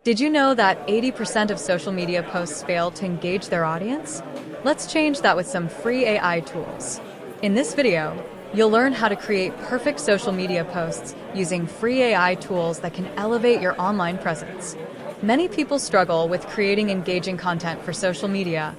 Did you know that 80% of social media posts fail to engage their audience? Let's change that with some free AI tools. In this video, you'll learn how to create perfect social media posts using free AI tools that can elevate your online presence. Many people struggle with creating engaging content for social media,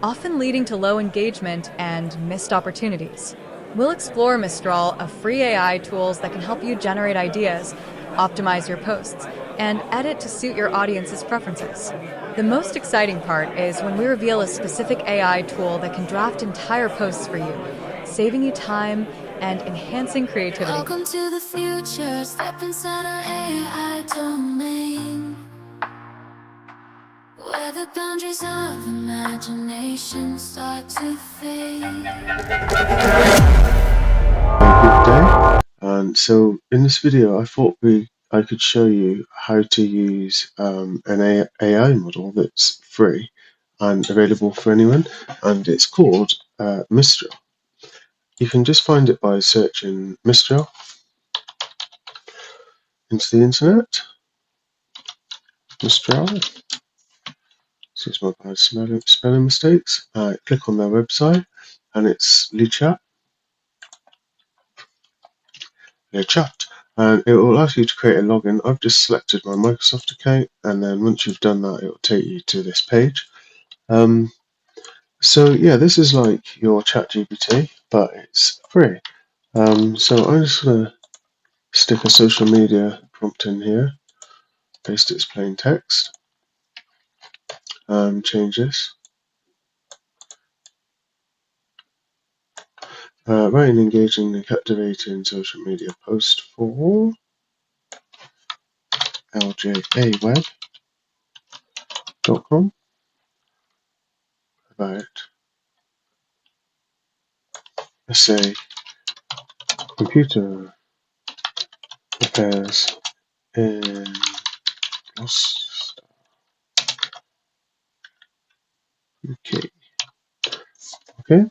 often leading to low engagement and missed opportunities. We'll explore Mistral, a free AI tools that can help you generate ideas, optimize your posts, and edit to suit your audience's preferences. The most exciting part is when we reveal a specific AI tool that can draft entire posts for you, saving you time and enhancing creativity. Welcome to the future, step inside our AI domain, where the boundaries of imagination start to fade. Good day. And so in this video, I thought I could show you how to use an AI model that's free and available for anyone, and it's called Mistral. You can just find it by searching Mistral into the internet. Mistral. Excuse my bad spelling mistakes. Click on their website, and it's Lichat. And it will ask you to create a login. I've just selected my Microsoft account, and then once you've done that, it will take you to this page. So yeah, this is like your ChatGPT, but it's free. So I'm just going to stick a social media prompt in here, paste it as plain text, change this. Write an engaging and captivating social media post for ljaweb.com about, let's say, computer repairs in Gloucester. Okay.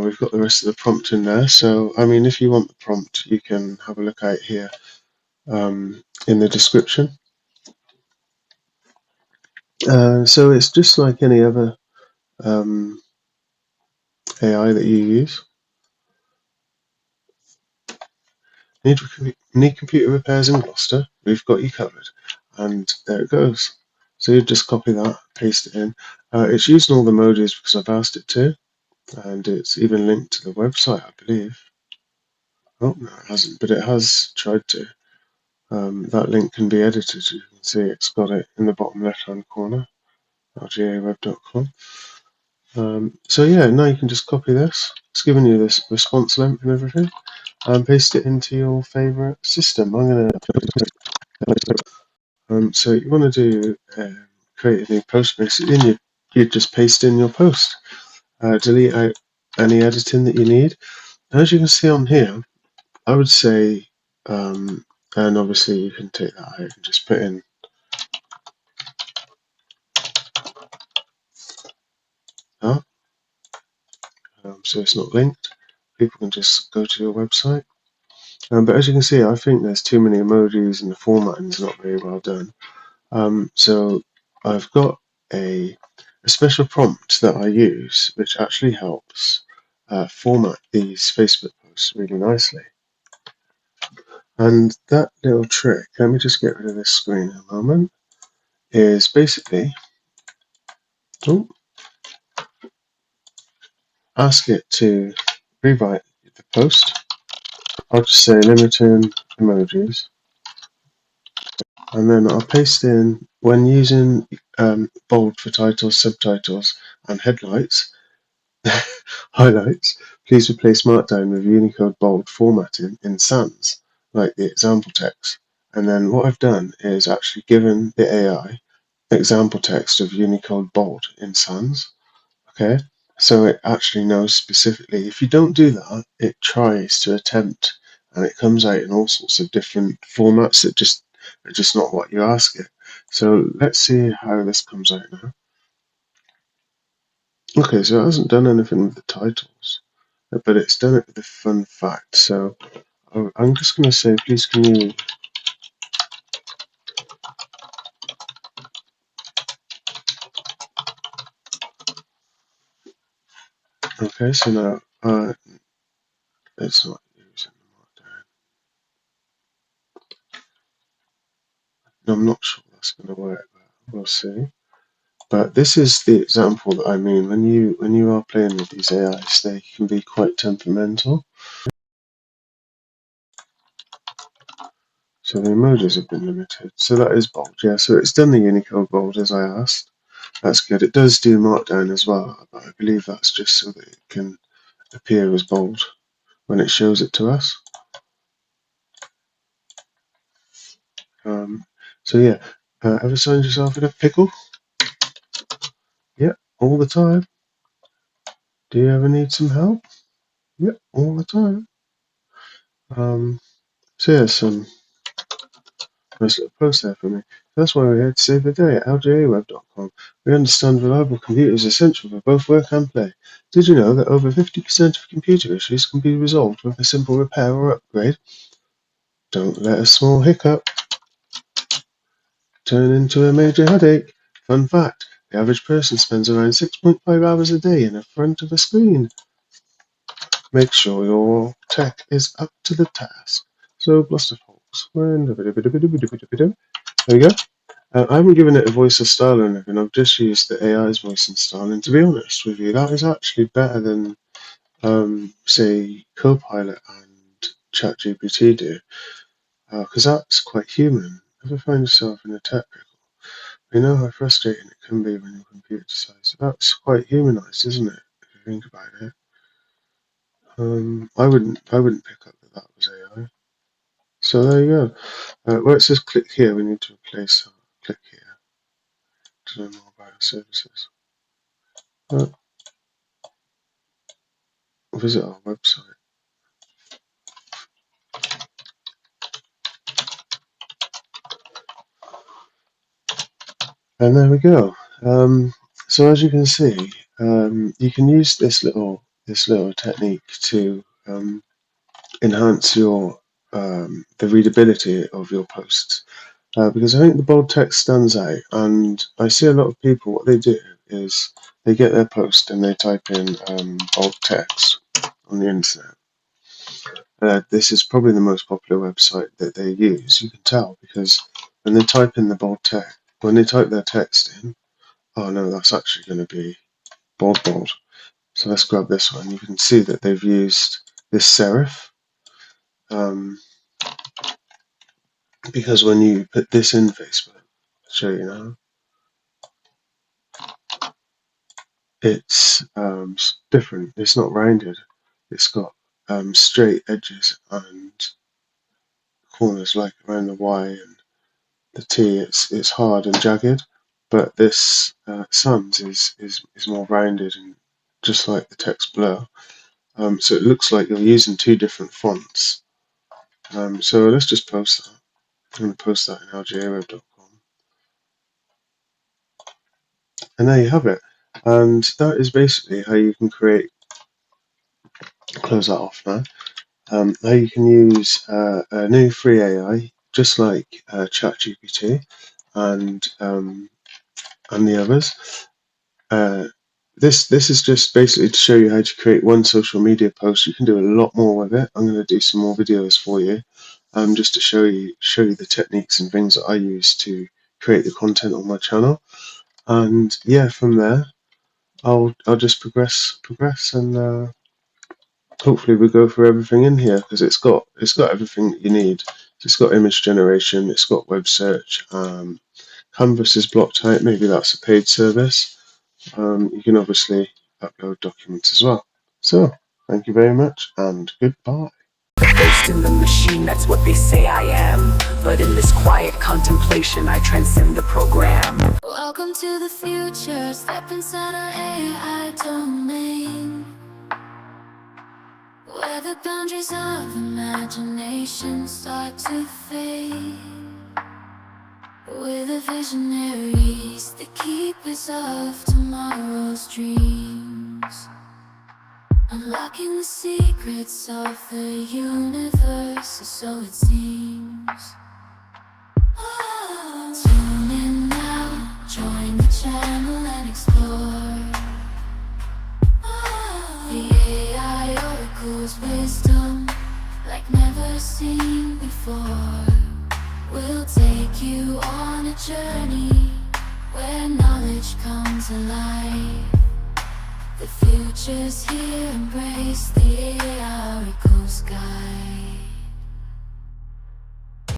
We've got the rest of the prompt in there. So, I mean, if you want the prompt, you can have a look out here in the description. So it's just like any other AI that you use. Need computer repairs in Gloucester? We've got you covered. And there it goes. So you just copy that, paste it in. It's using all the emojis because I've asked it to, and it's even linked to the website, I believe. Oh, no, it hasn't, but it has tried to. That link can be edited. You can see it's got it in the bottom left-hand corner, ljaweb.com. So yeah, now you can just copy this. It's given you this response length and everything, and paste it into your favorite system. I'm going to. So you want to do create a new post basically, and you just paste in your post. Delete out any editing that you need. And as you can see on here, I would say, and obviously you can take that out and just put in that. So it's not linked. People can just go to your website. But as you can see, I think there's too many emojis and the formatting is not very well done. So I've got a special prompt that I use, which actually helps format these Facebook posts really nicely. And that little trick, let me just get rid of this screen in a moment, is basically ask it to rewrite the post. I'll just say limiting emojis, and then I'll paste in, when using bold for titles, subtitles, and highlights, please replace Markdown with Unicode bold formatting in sans, like the example text. And then what I've done is actually given the AI example text of Unicode bold in sans. Okay, so it actually knows specifically. If you don't do that, it tries to attempt, and it comes out in all sorts of different formats that are just not what you ask it. So let's see how this comes out now. Okay, so it hasn't done anything with the titles, but it's done it with a fun fact. So I'm just going to say, please can you Okay, so now it's not using the markdown. I'm not sure that's going to work, but we'll see. But this is the example that I mean. When you are playing with these AIs, they can be quite temperamental. So the emojis have been limited. So that is bold, yeah. So it's done the Unicode bold as I asked. That's good. It does do markdown as well, but I believe that's just so that it can appear as bold when it shows it to us. So yeah, ever find yourself in a pickle? Yep, all the time. Do you ever need some help? Yep, all the time. So yeah, some nice little post there for me. That's why we're here to save the day at ljaweb.com. We understand reliable computers are essential for both work and play. Did you know that over 50% of computer issues can be resolved with a simple repair or upgrade? Don't let a small hiccup turn into a major headache. Fun fact, the average person spends around 6.5 hours a day in front of a screen. Make sure your tech is up to the task. So, Bluster folks, there we go. I haven't given it a voice or style or anything, I've just used the AI's voice and style, and to be honest with you, that is actually better than, say, Copilot and ChatGPT do, because that's quite human. Ever find yourself in a tech pickle? You know how frustrating it can be when your computer decides. That's quite humanised, isn't it, if you think about it? I wouldn't pick up that was AI. So there you go. Where it says click here, we need to replace click here to know more about our services. Visit our website. And there we go. So as you can see, you can use this little technique to enhance your the readability of your posts. Because I think the bold text stands out, and I see a lot of people, what they do is they get their post and they type in bold text on the internet. This is probably the most popular website that they use. You can tell because when they type in the bold text, when they type their text in, oh no, that's actually going to be bold. So let's grab this one. You can see that they've used this serif. Because when you put this in Facebook, I'll show you now, it's different. It's not rounded. It's got straight edges and corners like around the Y and the T. It's hard and jagged, but this Sans is more rounded and just like the text below. So it looks like you're using two different fonts. So let's just post that. I'm going to post that in ljaweb.com. And there you have it. And that is basically how you can create, close that off now, how you can use a new free AI, just like ChatGPT and the others. This is just basically to show you how to create one social media post. You can do a lot more with it. I'm going to do some more videos for you, just to show you the techniques and things that I use to create the content on my channel. And yeah, from there, I'll just progress, and hopefully we go through everything in here because it's got everything that you need. It's got image generation, it's got web search. Canvas is blocked out. Maybe that's a paid service. You can obviously upload documents as well. So, thank you very much and goodbye. First in the machine, that's what they say I am. But in this quiet contemplation, I transcend the program. Welcome to the future, step inside our AI domain, where the boundaries of imagination start to fade. We're the visionaries, the keepers of tomorrow's dreams, unlocking the secrets of the universe, or so it seems. Tune in now, join the channel and explore. The shows wisdom like never seen before. We'll take you on a journey where knowledge comes alive. The future's here, embrace the AI sky.